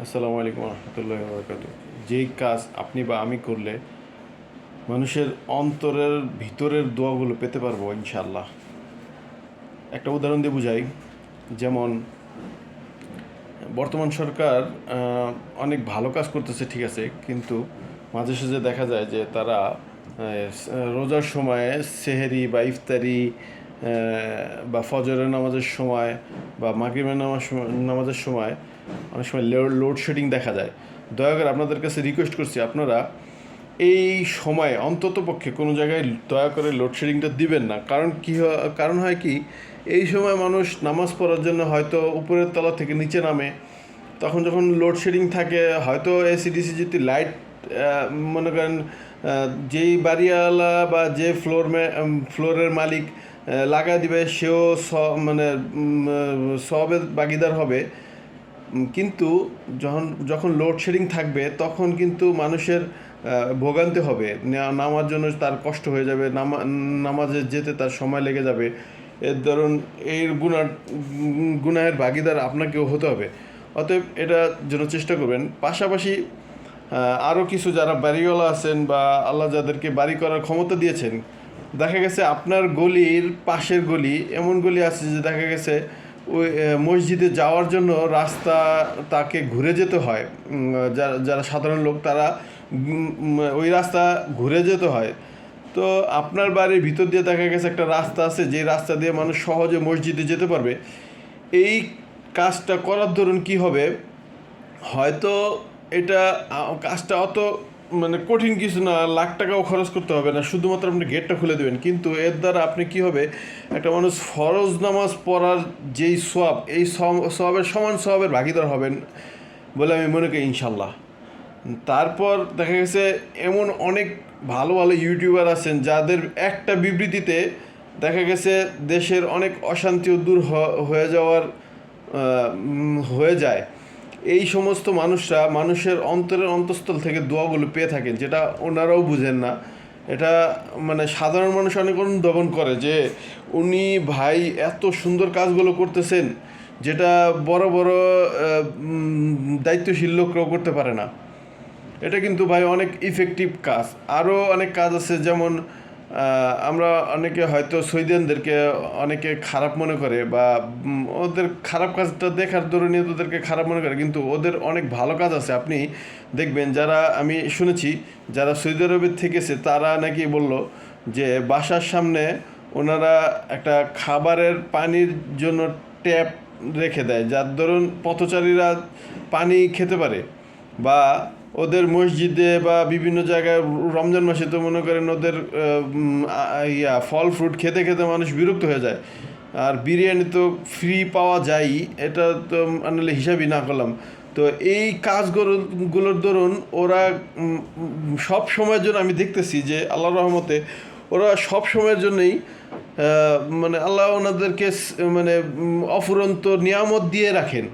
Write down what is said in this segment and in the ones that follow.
আসসালামু আলাইকুম রহমতুল্লাহি ওয়া বারাকাতুহু। যেই কাজ আপনি বা আমি করলে মানুষের অন্তরের ভিতরের দোয়াগুলো পেতে পারবো ইনশাআল্লাহ। একটা উদাহরণ দিয়ে বুঝাই। যেমন বর্তমান সরকার অনেক ভালো কাজ করতেছে, ঠিক আছে, কিন্তু মাঝে সাঝে দেখা যায় যে তারা রোজার সময় সেহেরি বা ইফতারি বা ফজরের নামাজের সময় বা মাগরিবের নামাজের সময় অনেক সময় লোডশেডিং দেখা যায়। দয়া করে আপনাদের কাছে রিকোয়েস্ট করছি, আপনারা এই সময় অন্তত পক্ষে কোনো জায়গায় দয়া করে লোডশেডিংটা দিবেন না। কারণ হয় কি, এই সময় মানুষ নামাজ পড়ার জন্য হয়তো উপরের তলা থেকে নিচে নামে। তখন যখন লোডশেডিং থাকে, হয়তো এসিডিসি যদি লাইট মনে করেন যেই বাড়িওয়ালা বা যে ফ্লোরের মালিক লাগা দিবে সেও মানে সবের ভাগিদার হবে। কিন্তু যখন লোডশেডিং থাকবে তখন কিন্তু মানুষের ভোগান্তি হবে, নামার জন্য তার কষ্ট হয়ে যাবে, নামাজে যেতে তার সময় লেগে যাবে। এর ধরুন এই গুনাহের ভাগিদার আপনাকেও হতে হবে। অতএব এটা যেন চেষ্টা করবেন। পাশাপাশি আরও কিছু যারা বাড়িওয়ালা আছেন বা আল্লাহ যাদেরকে বাড়ি করার ক্ষমতা দিয়েছেন, দেখা গেছে আপনার গলির পাশের গলি এমন গলি আছে যে দেখা গেছে ওই মসজিদে যাওয়ার জন্য রাস্তা তাকে ঘুরে যেতে হয়। যারা সাধারণ লোক তারা ওই রাস্তা ঘুরে যেতে হয়। তো আপনার বাড়ির ভিতর দিয়ে দেখা গেছে একটা রাস্তা আছে, যে রাস্তা দিয়ে মানুষ সহজে মসজিদে যেতে পারবে। এই কাজটা করার ধরুন কি হবে, হয়তো এটা কাজটা অত মানে কঠিন কিছু না, লাখ টাকাও খরচ করতে হবে না, শুধুমাত্র আপনি গেটটা খুলে দেবেন। কিন্তু এর দ্বারা আপনি কি হবে, একটা মানুষ ফরজ নামাজ পড়ার যেই সোয়াব, এই সোয়াবের সমান সোয়াবের ভাগিদার হবেন বলে আমি মনে করি ইনশাল্লাহ। তারপর দেখা গেছে এমন অনেক ভালো ভালো ইউটিউবার আছেন যাদের একটা বিবৃতিতে দেখা গেছে দেশের অনেক অশান্তিও দূর হয়ে যায়। এই সমস্ত মানুষরা মানুষের অন্তরের অন্তঃস্থল থেকে দোয়াগুলো পেয়ে থাকেন, যেটা ওনারাও বুঝেন না। এটা মানে সাধারণ মানুষ অনেক অনুধাবন করে যে উনি ভাই এত সুন্দর কাজগুলো করতেছেন, যেটা বড় বড় দায়িত্বশীল লোকরাও করতে পারে না। এটা কিন্তু ভাই অনেক ইফেক্টিভ কাজ। আরও অনেক কাজ আছে, যেমন আমরা অনেকে হয়তো সৌদিয়ানদেরকে অনেকে খারাপ মনে করে বা ওদের খারাপ কাজটা দেখার দরুন ওদেরকে খারাপ মনে করে, কিন্তু ওদের অনেক ভালো কাজ আছে। আপনি দেখবেন, যারা আমি শুনেছি যারা সৌদি আরবের থেকেছে তারা নাকি বলল যে বাসার সামনে ওনারা একটা খাবারের পানির জন্য ট্যাপ রেখে দেয়, যার দরুন পথচারীরা পানি খেতে পারে। বা ওদের মসজিদে বা বিভিন্ন জায়গায় রমজান মাসে তো মনে করেন ওদের ফল ফ্রুট খেতে খেতে মানুষ বিরক্ত হয়ে যায়। আর বিরিয়ানি তো ফ্রি পাওয়া যায়, এটা তো আনলে হিসাবই না করলাম। তো এই কাজগুলোর দরুন ওরা সব সময়ের জন্য আমি দেখতেছি যে আল্লাহর রহমতে ওরা সব সময়ের জন্যই মানে আল্লাহ ওনাদেরকে মানে অফুরন্ত নিয়ামত দিয়ে রাখেন।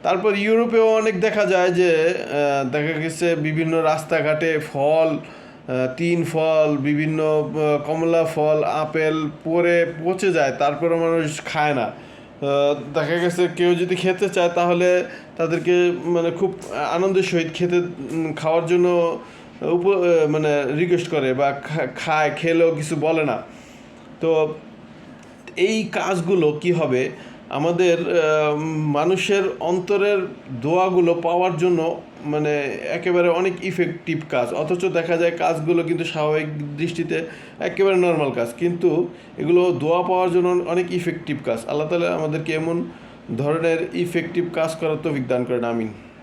তারপর ইউরোপেও অনেক দেখা যায় যে দেখা গেছে বিভিন্ন রাস্তাঘাটে ফল, তিন ফল, বিভিন্ন কমলা ফল, আপেল পচে যায়, তারপরে মানুষ খায় না। দেখা গেছে কেউ যদি খেতে চায় তাহলে তাদেরকে মানে খুব আনন্দের সহিত খাওয়ার জন্য মানে রিকোয়েস্ট করে বা খায়, খেলেও কিছু বলে না। তো এই কাজগুলো কি হবে, আমাদের মানুষের অন্তরের দোয়াগুলো পাওয়ার জন্য মানে একেবারে অনেক ইফেক্টিভ কাজ। অথচ দেখা যায় কাজগুলো কিন্তু স্বাভাবিক দৃষ্টিতে একেবারে নর্মাল কাজ, কিন্তু এগুলো দোয়া পাওয়ার জন্য অনেক ইফেক্টিভ কাজ। আল্লাহ তাআলা আমাদেরকে এমন ধরনের ইফেক্টিভ কাজ করার তৌফিক দান করেন, আমিন।